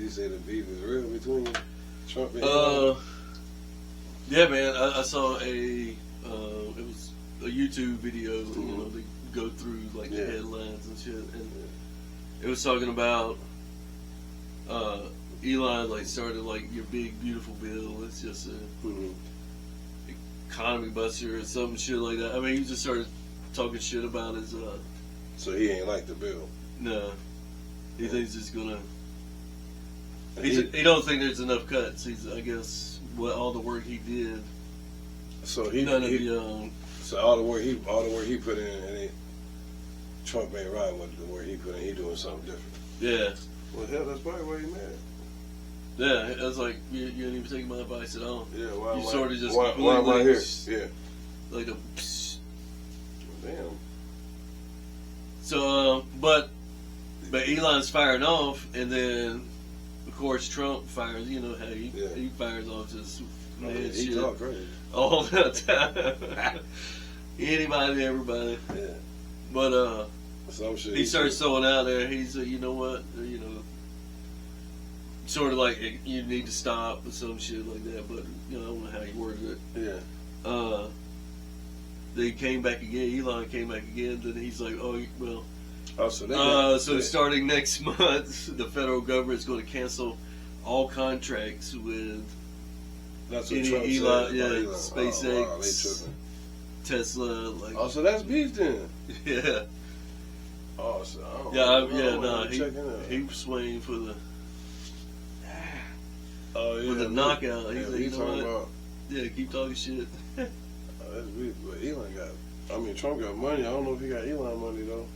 you say the beef is real between Trump and Elon? Yeah, man. I saw it was a YouTube video. You know, they go through like the headlines and shit, and it was talking about Elon like started like your big beautiful bill. It's just a economy buster or some shit like that. I mean, he just started talking shit about his. So he ain't like the bill. No, he thinks it's gonna. He don't think there's enough cuts. I guess all the work he did. So so all the work he put in, and Trump ain't riding with the work he put in. He doing something different. Yeah. Well, hell, that's probably why he mad. Yeah, I was like, you didn't even take my advice at all. Yeah, why am I here? Yeah. Like a psst. Damn. So, but Elon's firing off, and then, of course, Trump fires, you know how he fires off just mad shit. He talk crazy. All the time. Anybody, everybody. Yeah. But, some shit he starts throwing out there, he's you know what, sort of like, you need to stop or some shit like that, but, I don't know how he worded it. Yeah. They came back again, Elon came back again, then he's like, oh, well. Oh, so starting next month, the federal government is going to cancel all contracts with that's what any Trump Elon, said. SpaceX, Tesla. Like, oh, so that's beef then. Yeah. Oh, so I don't he was swinging for the for the knockout. He's like, you know what? Yeah, keep talking shit. That's beef, but Elon got. I mean, Trump got money. I don't know if he got Elon money though.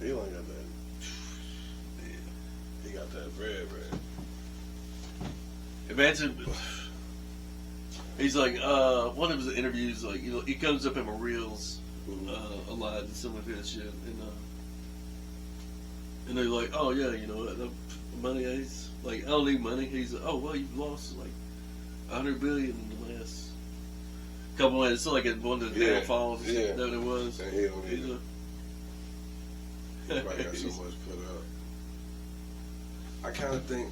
Elon got that. Yeah, he got that bread. Imagine. He's like, one of his interviews, like, he comes up in my reels a lot and some of his shit, and they're like, oh yeah, the money is like, I don't need money. He's like, oh well, you've lost like $100 billion in the last couple months. It's like one of the downfalls that it was. And he don't need it. He probably got so much put up. I kind of think,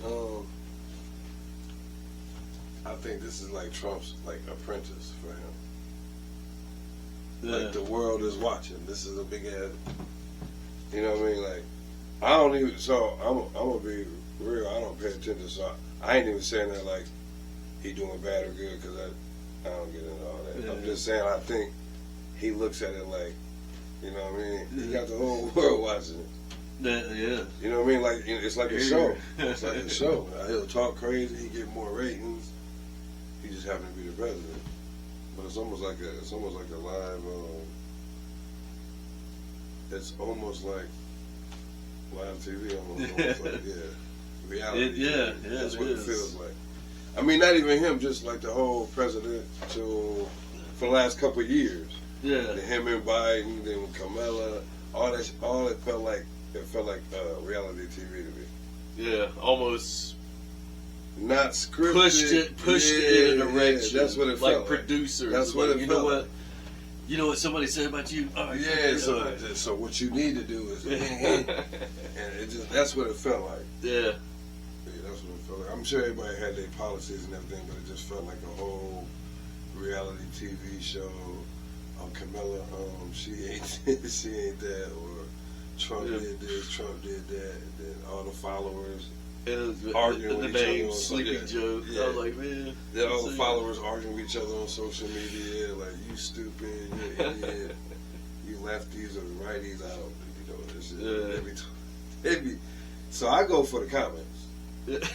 I think this is like Trump's like apprentice for him. Yeah. Like the world is watching. This is a big ass. You know what I mean? Like I don't even. So I'm gonna be real. I don't pay attention. So I ain't even saying that like he doing bad or good because I don't get into all that. Yeah. I'm just saying I think he looks at it like, you know what I mean? He got the whole world watching it. Yeah. You know what I mean? Like it's like a show. It's like a show. He'll talk crazy. He get more ratings. He just happened to be the president. But it's almost like a live. It's almost like live TV. Almost like reality. Yeah. That's what it feels like. I mean, not even him. Just like the whole presidential for the last couple of years. Yeah. Him and Biden, then with Kamala, all it felt like reality TV to me. Yeah, almost. Not scripted. Pushed it in a direction. That's what it felt like. Producers. That's what it felt like. You know what somebody said about you? Oh, yeah. So what you need to do is, and that's what it felt like. Yeah. That's what it felt like. I'm sure everybody had their policies and everything, but it just felt like a whole reality TV show. Kamala, she ain't that, or Trump did this, Trump did that, and then all the followers arguing with each other on Sleepy Joe. I was like, man. Then all the followers arguing with each other on social media, like, you stupid, you idiot, you lefties or righties, I don't know, this shit. So I go for the comments.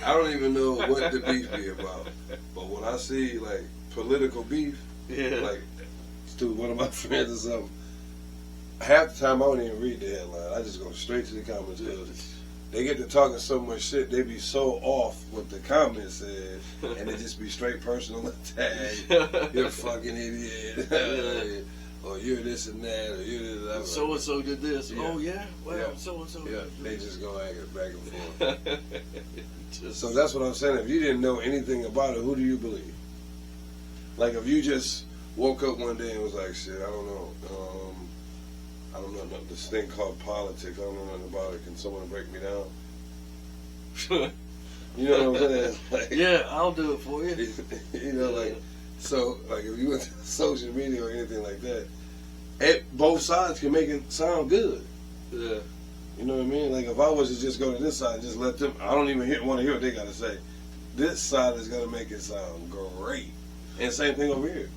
I don't even know what the beef be about, but when I see like political beef, like to one of my friends or something, half the time I don't even read the headline. I just go straight to the comments because they get to talking so much shit. They be so off what the comments said, and it just be straight personal attack. You're a fucking idiot. Or you're this and that, or you're this and that. So and so did this. Yeah. Oh yeah, well, yeah. so and so. Yeah, they just go back and forth. So that's what I'm saying. If you didn't know anything about it, who do you believe? Like if you just woke up one day and was like, shit, I don't know this thing called politics. I don't know nothing about it. Can someone break me down? You know what I'm saying? Like, yeah, I'll do it for you. You know, like, so, like, if you went to social media or anything like that, both sides can make it sound good. Yeah. You know what I mean? Like, if I was to just go to this side and just let them, I don't even want to hear what they got to say. This side is going to make it sound great. And same thing over here.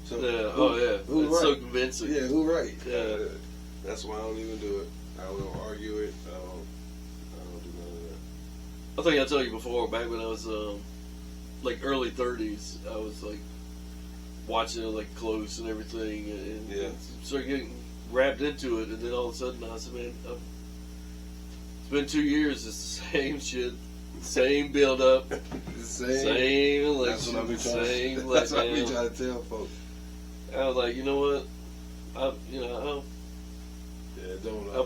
So, who's it's right? so convincing. Yeah, who's right? Yeah. That's why I don't even do it. I don't argue it. I don't do none of that. I think I told you before, back when I was like early 30s, I was like watching it like close and everything, and started getting wrapped into it, and then all of a sudden I said, man, it's been 2 years, it's the same shit, same build up, same election, That's what I be trying to tell folks. I was like, you know what, I'll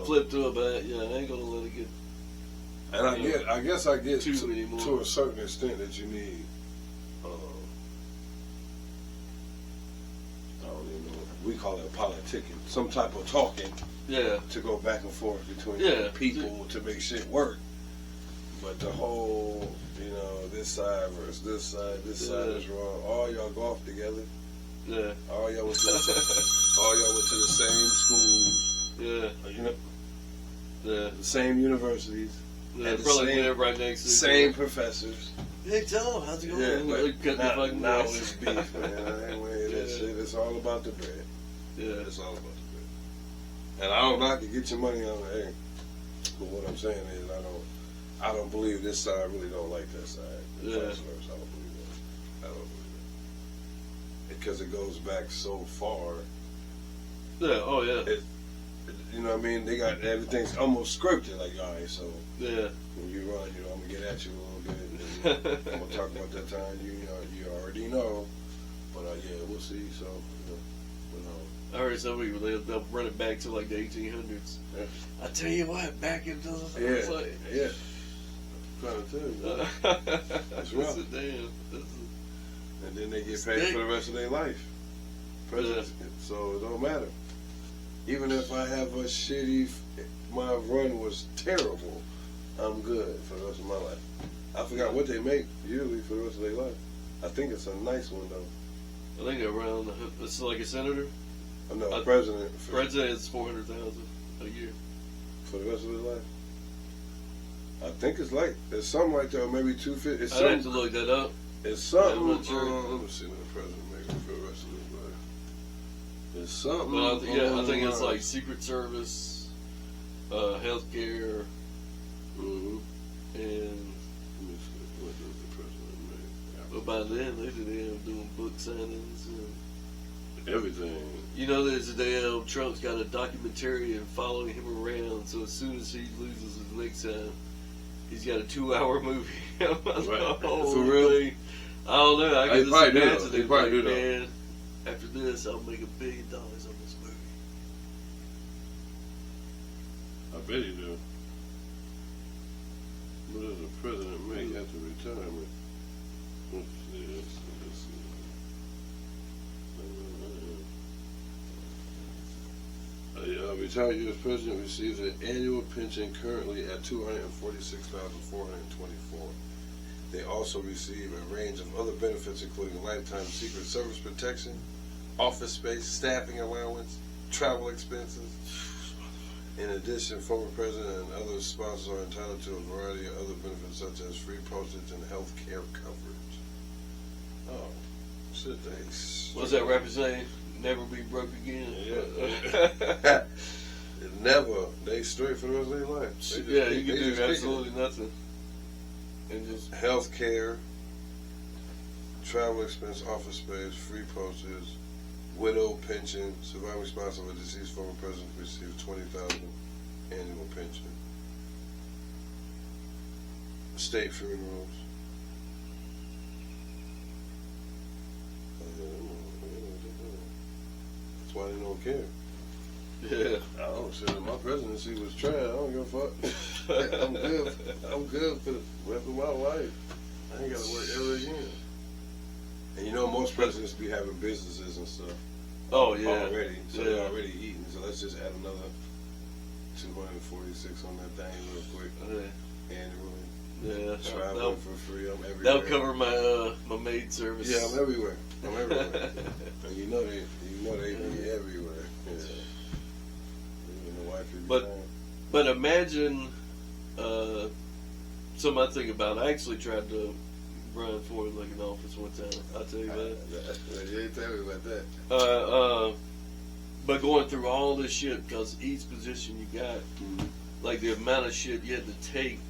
flip through it, but I ain't gonna let it get. And I guess I get to a certain extent that you need. I don't even know. We call it politicking, some type of talking. Yeah. To go back and forth between people to make shit work. But the whole, this side versus this side is wrong. All y'all go off together. Yeah. All y'all went to the same schools. Yeah. The same universities. Yeah, probably live right next to same professors. Hey, Tom, how's it going? Yeah, now it's beef, man. I ain't wearing that shit. It's all about the bread. Yeah. It's all about the bread. And I don't knock to get your money on the air. But what I'm saying is I don't believe this side really don't like that side. Yeah. Vice versa. I don't believe that. Because it goes back so far. Yeah, oh yeah. You know what I mean? They got everything's almost scripted. Like, all right, so when you run, I'm gonna get at you a little bit. I'm gonna talk about that time. You already know, but we'll see. So, I heard somebody they'll run it back to like the 1800s. Yeah. I tell you what, back in those, I'm trying to tell you, that's rough. Damn. And then they get paid for the rest of their life. So it don't matter. Even if I have a my run was terrible, I'm good for the rest of my life. I forgot what they make yearly for the rest of their life. I think it's a nice one though. I think around it's like a senator. No, president. President is $400,000 a year for the rest of his life. I think it's something like that, maybe $250. I'd have to look that up. It's something. I'm not sure. Let me see what the president makes for the rest of his life. It's something. Well, I think it's like Secret Service, healthcare, and. Let me see, what does the president make? But by then they were doing book signings and everything. There's a damn Trump's got a documentarian following him around. So as soon as he loses his next time, he's got a 2-hour movie. Right. For real? Thing. I don't know. I can just imagine it. Like, man, after this, I'll make $1 billion on this movie. I bet he do. What does the president make after retirement? Let's see. A retired U.S. president receives an annual pension currently at $246,424. They also receive a range of other benefits, including lifetime Secret Service protection, office space, staffing allowance, travel expenses. In addition, former president and other sponsors are entitled to a variety of other benefits, such as free postage and health care coverage. Oh, shit, thanks. What's that representing? Never be broke again. Yeah. Never. They straight for the rest of their life. You can do absolutely nothing. And just health care, travel expense, office space, free postage, widow pension, surviving spouse of a deceased former president receives $20,000 annual pension. State funerals. That's why they don't care. Yeah. I don't say my presidency was trash. I don't give a fuck. I'm good. I'm good for the rest of my life. I ain't got to work ever again. And most presidents be having businesses and stuff. Oh yeah. Already. So they're already eating. So let's just add another 246 on that thing real quick. Annually. Yeah, traveling for free. I'm everywhere. That'll cover my my maid service. Yeah, I'm everywhere. I'm everywhere. And you know they be everywhere. Yeah. The wife but imagine something I think about. I actually tried to run for like an office one time. I'll tell you that. You ain't tell me about that. But going through all this shit, because each position you got, like the amount of shit you had to take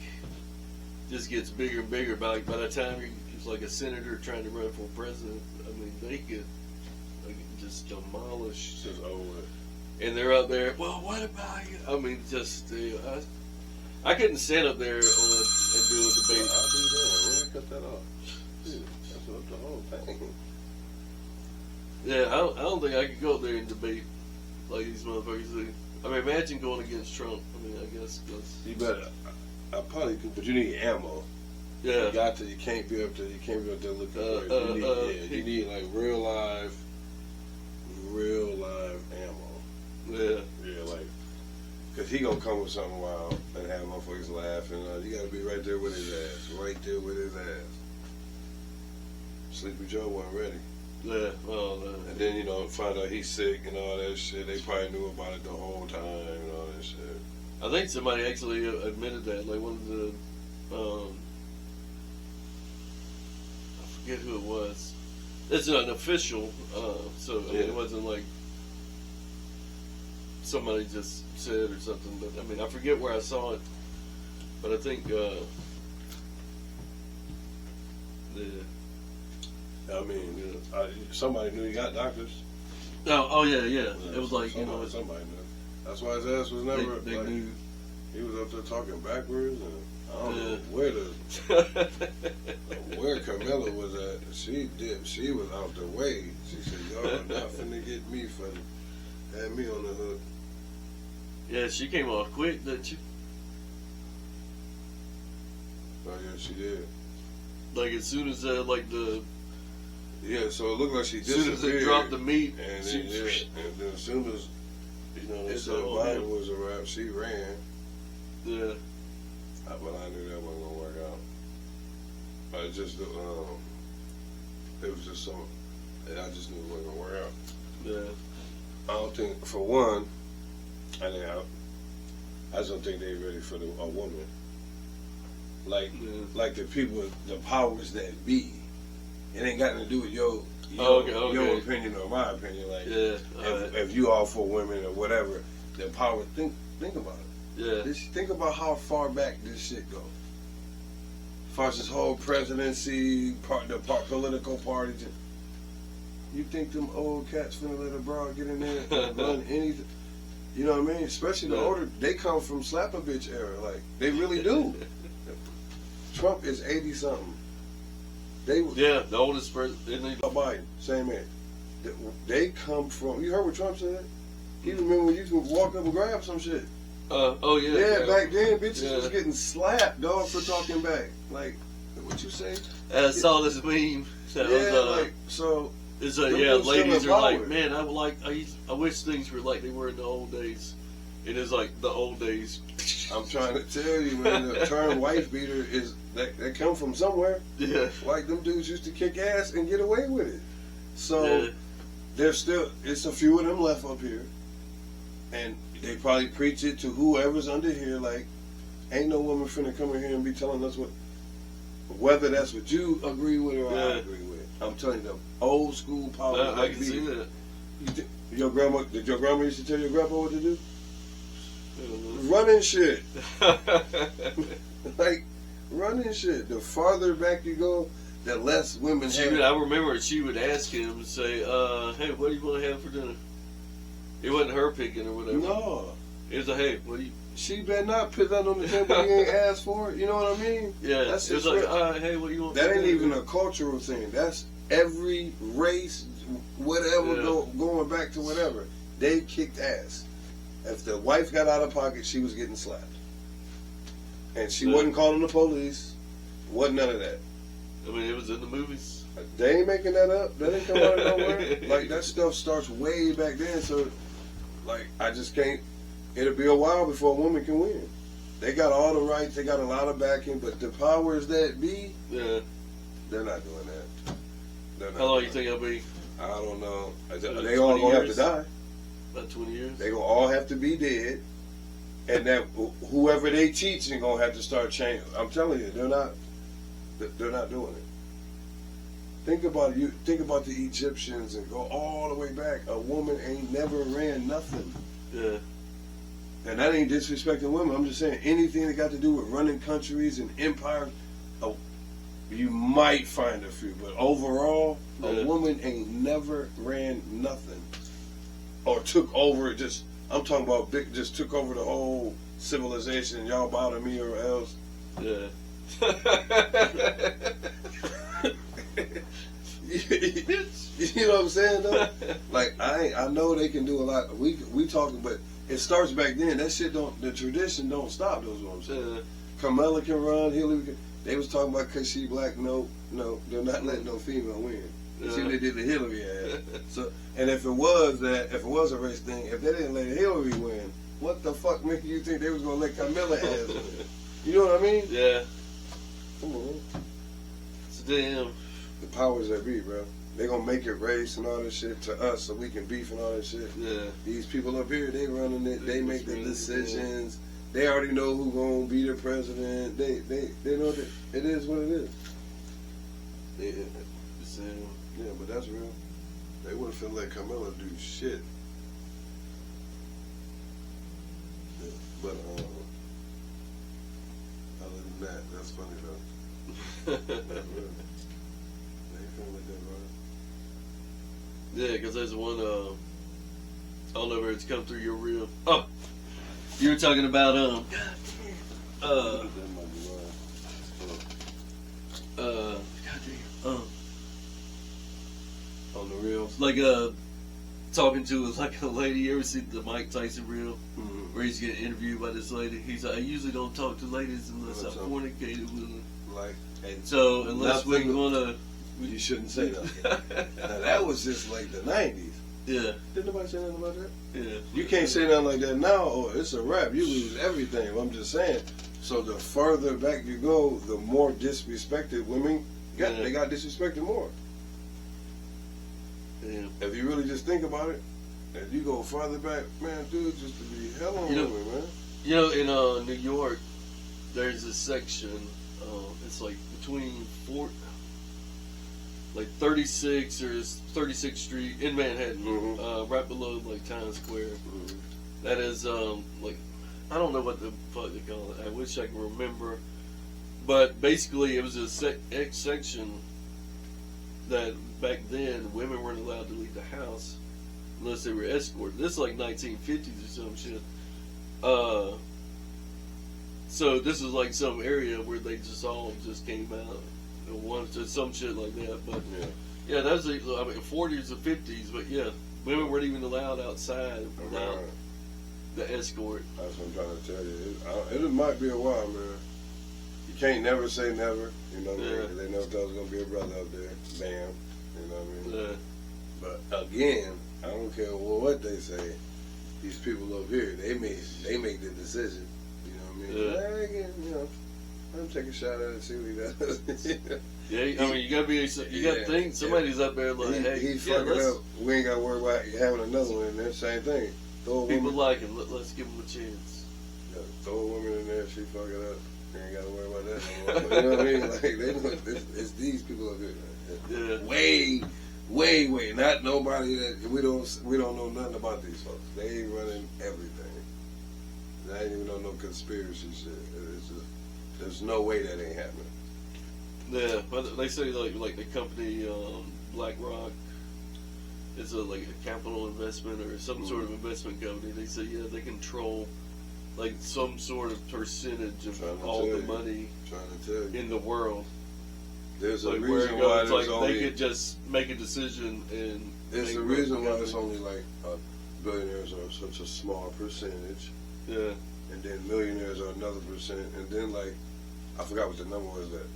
just gets bigger and bigger. By the time you're like a senator trying to run for president, I mean, they get like, just demolished. Just over. And they're out there, well, what about you? I mean, just, I couldn't stand up there and do a debate. I'll be there. When they cut that off? Dude, that's what the whole thing. Yeah, I don't think I could go up there and debate like these motherfuckers do. I mean, imagine going against Trump. I mean, I guess because you better. I probably could, but you need ammo. Yeah, you can't be up there. You can't be up there looking for it. You need like real live ammo. Yeah, like, cause he gonna come with something wild and have motherfuckers laughing. You gotta be right there with his ass. Sleepy Joe wasn't ready. Yeah, well, and then find out he's sick and all that shit. They probably knew about it the whole time and all that shit. I think somebody actually admitted that. Like one of the, I forget who it was. It's an official, so I mean, it wasn't like somebody just said or something. But I mean, I forget where I saw it. But I think, somebody knew he got doctors. Oh yeah. It was like somebody knew. That's why his ass was never. They knew. He was up there talking backwards, and I don't know where Camilla was at. She was out the way. She said, "Y'all are not finna get me for had me on the hook." Yeah, she came off quick, didn't she? Oh yeah, she did. Like as soon as yeah, so it looked like she disappeared. As soon as they dropped the meat, and then as soon as they said Biden was a wrap, she ran. Yeah. But I knew that wasn't gonna work out. It was just some. I just knew it wasn't gonna work out. Yeah. I don't think, for one, I just don't think they're ready for a woman. Like the people, the powers that be. It ain't got nothing to do with your opinion or my opinion. Like, if you all for women or whatever, the power. Think about it. Yeah. Think about how far back this shit go. As far as this whole presidency, political parties. You think them old cats finna let a broad get in there and run anything? You know what I mean? Especially the older. They come from slap a bitch era. Like, they really do. Trump is 80-something. The oldest person. Biden, same age. They come from. You heard what Trump said? He remember when you could walk up and grab some shit. Oh yeah. Yeah, back then bitches was getting slapped, dog, for talking back. Like, what you say? I saw this meme. That was, so. It's ladies are like, man, I wish things were like they were in the old days. It is like the old days. I'm trying to tell you, man, the term wife beater is that come from somewhere. Yeah. Like them dudes used to kick ass and get away with it. So there's still it's a few of them left up here. And they probably preach it to whoever's under here, like, ain't no woman finna come in here and be telling us whether that's what you agree with or I agree with. I'm telling you, the old school power. I can see that. Did your grandma used to tell your grandpa what to do? Running shit. Like, running shit. The farther back you go, the less women have. I remember she would ask him, say, hey, what do you want to have for dinner? It wasn't her picking or whatever. No. It was like, hey, what do you... She better not put that on the table you ain't asked for it. You know what I mean? Yeah. That's it was like, hey, what do you want that for ain't dinner? even a cultural thing. That's every race, whatever, going back to whatever. They kicked ass. If the wife got out of pocket, she was getting slapped. And she wasn't calling the police. Wasn't none of that. I mean, it was in the movies. They ain't making that up. That ain't come out of nowhere. Like, that stuff starts way back then. So, like, I just can't. It'll be a while before a woman can win. They got all the rights. They got a lot of backing, but the powers that be, yeah, they're not doing that. How long you think it'll be? I don't know. They all gonna have to die. About 20 years. They gonna all have to be dead, and that whoever they teaching gonna have to start changing. I'm telling you, they're not doing it. Think about it. Think about the Egyptians and go all the way back. A woman ain't never ran nothing. Yeah. And that ain't disrespecting women. I'm just saying anything that got to do with running countries and empires, you might find a few, but overall, a woman ain't never ran nothing or took over. I'm talking about just took over the whole civilization. Y'all bother me or else. Yeah. You know what I'm saying though? Like I know they can do a lot. We talking, but it starts back then. That shit the tradition don't stop. That's what I'm saying. Kamala can run. Hillary can. They was talking about because she black. No, they're not letting no female win. See what they did to Hillary ass. So, and if it was a race thing, if they didn't let Hillary win, what the fuck make you think they was gonna let Kamala ass win? You know what I mean? Yeah. Come on. So damn. The powers that be, bro. They gonna make it race and all this shit to us so we can beef and all this shit. Yeah. These people up here, they running it. They make the decisions. They already know who gonna be the president. They know that it is what it is. Yeah, but that's real. They wouldn't feel like Kamala do shit. Yeah, but other than that, that's funny though. That's real. They feel like that, right? Yeah, because there's one. I don't know where it's come through your reel. Oh, you were talking about on the reels, like talking to like a lady. You ever see the Mike Tyson reel where he's getting interviewed by this lady? He's like, I usually don't talk to ladies unless I'm fornicated with them. Like, and so unless we're gonna, you shouldn't say that. Now that was just like the '90s. Yeah. Didn't nobody say nothing about that? Yeah. You can't say nothing like that now, or it's a wrap. You lose everything. I'm just saying. So the further back you go, the more disrespected women got. They got disrespected more. Yeah. If you really just think about it, if you go farther back, man, dude, just to be hell on women, man. You know, in New York, there's a section. It's like between 36 or 36th Street in Manhattan, right below like Times Square. That is like, I don't know what the fuck they call it. I wish I could remember, but basically it was a section that back then women weren't allowed to leave the house unless they were escorted. This is like 1950s or some shit. So this is like some area where they just all just came out and wanted some shit like that. But yeah, that was 40s or 50s. But yeah, women weren't even allowed outside without the escort. That's what I'm trying to tell you. It might be a while, man. You can't never say never. You know what I mean? They never thought there was gonna be a brother up there. Bam. You know what I mean? Yeah. But again, I don't care what they say. These people over here, they make the decision. You know what I mean? Yeah. Again, you know, let him take a shot at it and see what he does. Yeah, I mean, you gotta think somebody's up there like, hey, he fucking up. We ain't gotta worry about having another one in there. Same thing. Throw a people woman, like him. Let's give him a chance. Yeah, throw a woman in there. She fuck it up. You ain't gotta worry about that no more. You know what I mean? Like they know it's these people up here. Yeah. Way. Not nobody that we don't know nothing about these folks. They ain't running everything. They ain't even know no conspiracy shit. It's just, there's no way that ain't happening. Yeah, but they say like the company BlackRock is like a capital investment or some sort of investment company. They say they control like some sort of percentage of all the money in the world. There's like a reason why there's only, they could just make a decision and. There's a reason why it's only like billionaires are such a small percentage. Yeah. And then millionaires are another percent, and then like I forgot what the number was that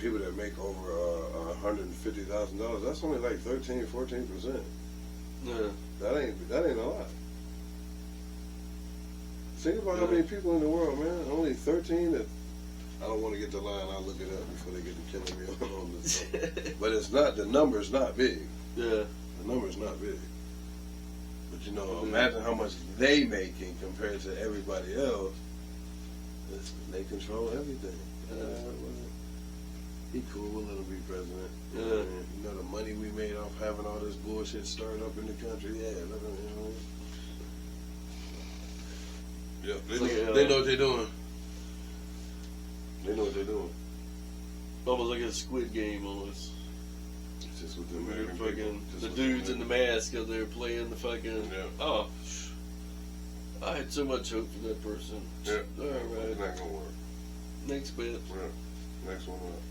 people that make over $150,000, that's only like 13-14%. Yeah. That ain't a lot. Think about how many people in the world, man. Only 13. That I don't want to get the line. I'll look it up before they get to killing me on this. But it's not. The number's not big. Yeah. The number's not big. But you know, imagine how much they making compared to everybody else. They control everything. He cool. We'll let him be president. Yeah. You know the money we made off having all this bullshit stirred up in the country. Yeah. Let him, you know. Yeah, they know what they're doing. They know what they're doing. Almost like a Squid Game, almost. It's just with the American fucking the dudes in the mask because they're playing the fucking. Yeah. Oh, I had so much hope for that person. Yeah. All right. It's not gonna work. Next bet. Yeah. Next one up.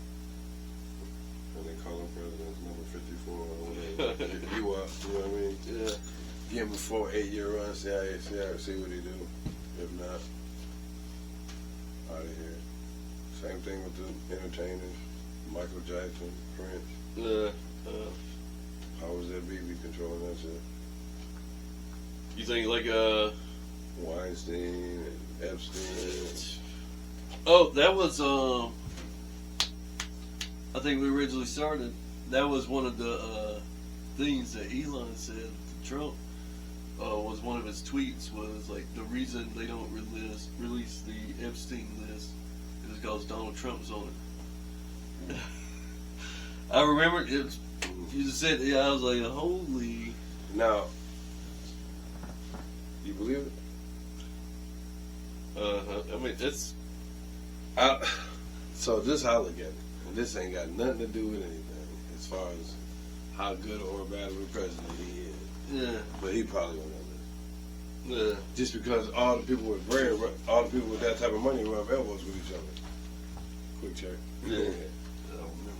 And they call him president number 54 or whatever. You up? You know what I mean? Yeah. Give him a 4-8 year run. See what he do. If not, out of here. Same thing with the entertainers. Michael Jackson, Prince. Powers that be controlling that shit. You think like Weinstein and Epstein. Oh, that was I think we originally started. That was one of the things that Elon said to Trump. Was one of his tweets was like the reason they don't release the Epstein list is because Donald Trump's on it. I remember you just said, yeah, I was like, holy. Now, you believe it? I mean, it's. So this is how I look at it. And this ain't got nothing to do with anything as far as how good or bad of a president he is. Yeah. But he probably won't know that. Yeah. Just because all the people with bread, all the people with that type of money rub elbows with each other. Quick check. Yeah.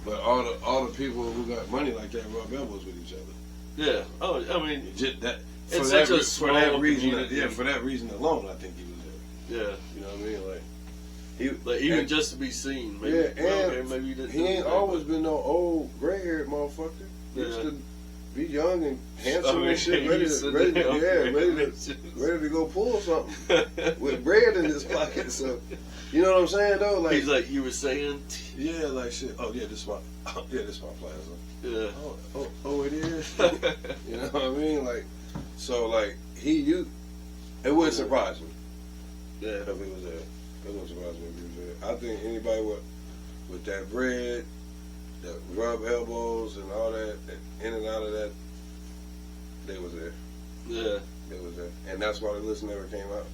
But all the people who got money like that rub elbows with each other. Yeah. Oh, I mean, just that. It's such a small reason. community. Yeah, for that reason alone, I think he was there. Yeah. You know what I mean? Like even just to be seen. Maybe, and maybe you didn't. He ain't always been no old gray-haired motherfucker. He used to be young and handsome and shit, ready to go pull something with bread in his pocket. So, you know what I'm saying though? Like he's like you were saying. Yeah, like shit. Oh yeah, this my plaza. Yeah. Oh, it is. You know what I mean? Like, so like it wouldn't surprise me. Yeah. If he was there. It wouldn't surprise me if he was there. I think anybody with that bread, that rub elbows and all that, in and out of that, they was there. Yeah. They was there. And that's why the list never came out.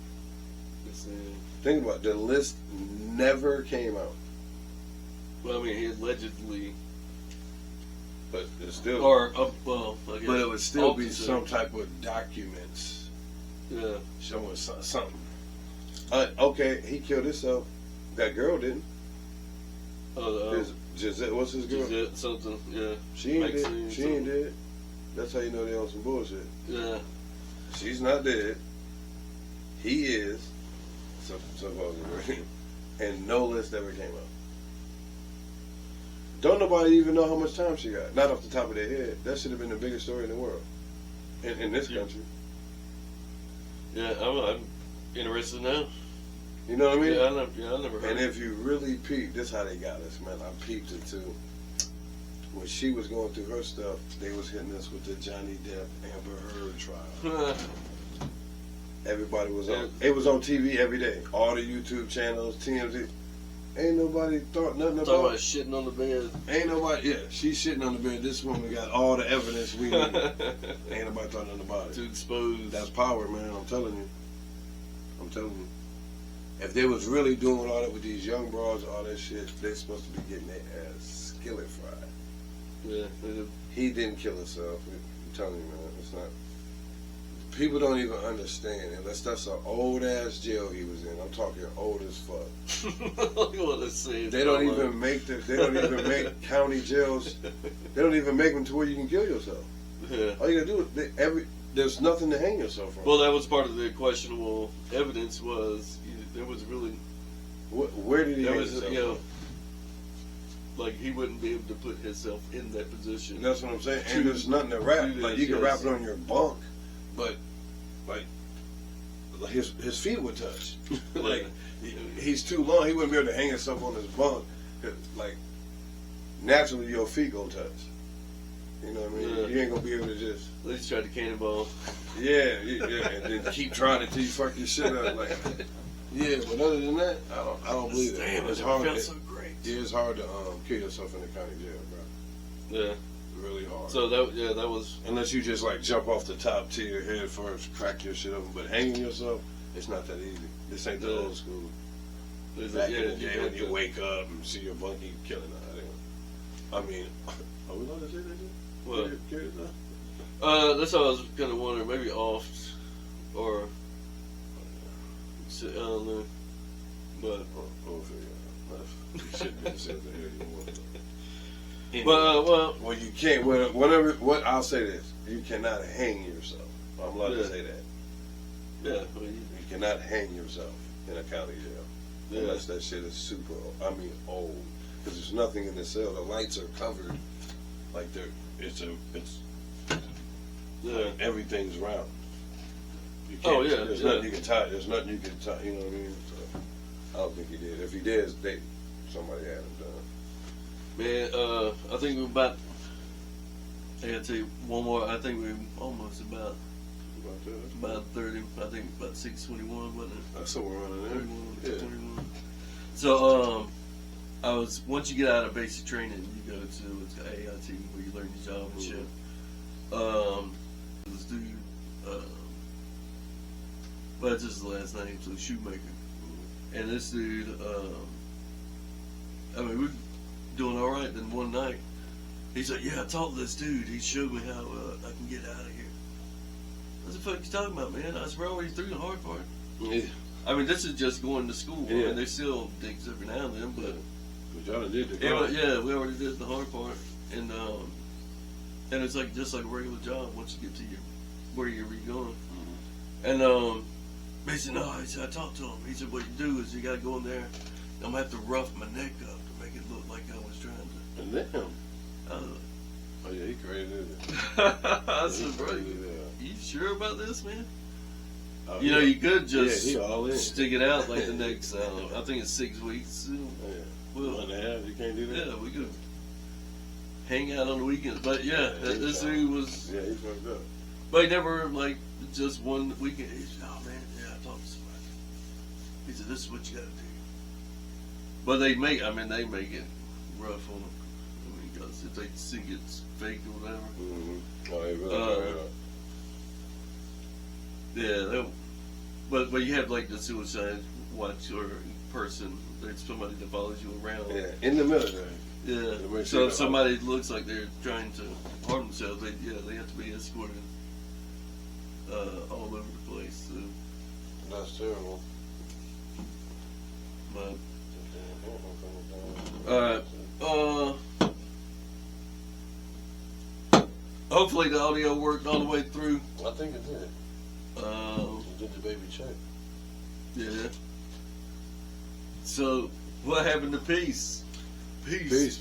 It's, think about it. The list never came out. Well, I mean, he allegedly. But it's still. Or, well, I guess. But it would still be some type of documents. Yeah. Showing something. Okay, he killed himself. That girl didn't. Giselle, what's his girl? Giselle, something, yeah. She ain't dead. She ain't dead. That's how you know they on some bullshit. Yeah. She's not dead. He is. Supposedly. And no list ever came out. Don't nobody even know how much time she got. Not off the top of their head. That should have been the biggest story in the world. In this country. Yeah, I'm interested now. You know what I mean? Yeah, I never heard. And if you really peep, this is how they got us, man. I peeped it too. When she was going through her stuff, they was hitting us with the Johnny Depp Amber Heard trial. Everybody was on. It was on TV every day. All the YouTube channels, TMZ. Ain't nobody thought nothing Talking about it. Shitting on the bed. Ain't nobody. Yeah, she's shitting on the bed. This woman got all the evidence we need. Ain't nobody thought nothing about it. To expose. That's power, man. I'm telling you. If they was really doing all that with these young broads, all that shit, they supposed to be getting their ass skillet fried. Yeah. He didn't kill himself. I'm telling you, man. It's not. People don't even understand. Unless that's an old ass jail he was in. I'm talking old as fuck. They don't even make They don't even make county jails. They don't even make them to where you can kill yourself. Yeah. All you gotta do is there's nothing to hang yourself from. Well, that was part of the questionable evidence. Was there was really. Where did he hang himself? You know, like he wouldn't be able to put himself in that position. That's what I'm saying. And there's nothing to wrap. Like you can wrap it on your bunk, but his feet would touch. Like he's too long. He wouldn't be able to hang himself on his bunk. Like naturally, your feet gonna touch. You know what I mean? Yeah. You ain't gonna be able to just. At least try to cannonball. Yeah, and then keep trying until you fuck your shit up. Like, yeah, but other than that, I don't believe that. Damn, it's hard. Felt so great. Yeah, it's hard to kill yourself in the county jail, bro. Yeah, really hard. So that was unless you just like jump off the top to your head first, crack your shit open. But hanging yourself, it's not that easy. This ain't the old school. Back in the day when you wake up and see your bunkie killing her. I mean, are we allowed to say that? What? That's what I was kind of wondering. Maybe off or I don't know, but you shouldn't have said that here. Well, you can't. Whatever. What I'll say this: you cannot hang yourself. I'm allowed to say that. Yeah. You cannot hang yourself in a county jail unless that shit is super. Old. Because there's nothing in the cell. The lights are covered. Like it's everything's round. You can't, there's nothing you can tie. There's nothing you can tie. You know what I mean? So, I don't think he did. If he did, somebody had him done. Man, I think we're about. I gotta tell you one more. I think we're almost about 30. I think about 6:21, wasn't it? That's somewhere around there. 21. So once you get out of basic training, you go to it's AIT where you learn your job and shit. This dude, but it's just the last name, so Shoemaker. And this dude, we're doing all right. Then one night, he's like, "Yeah, I talked to this dude. He showed me how I can get out of here." What the fuck you talking about, man? I was already through the hard part. Yeah. This is just going to school. Yeah. And they still digs every now and then, but. Y'all did the hard. Yeah, we already did the hard part, and it's like just like a regular job once you get to where you're going. Mm-hmm. And he said, no, I talked to him. He said, what you do is you got to go in there. I'm gonna have to rough my neck up to make it look like I was trying to. And then, oh yeah, he crazy. I said, bro, you sure about this, man? Oh, you could just stick it out like the next. I think it's 6 weeks. Well, 1.5, you can't do that? Yeah, we could hang out on the weekends. But this dude was. Yeah, he fucked up. But he never, just one weekend. He said, oh man, I talked to somebody. He said, this is what you gotta do. But they make it rough on them. Because if they think it's fake or whatever. Mm-hmm. Oh, they really but you have the suicide watch or person. There's somebody that follows you around. Yeah, in the military. Yeah. So if somebody looks like they're trying to harm themselves, they have to be escorted all over the place. So. That's terrible. But all right. Hopefully the audio worked all the way through. I think it did. You did the baby check. Yeah. So, what happened to peace? Peace.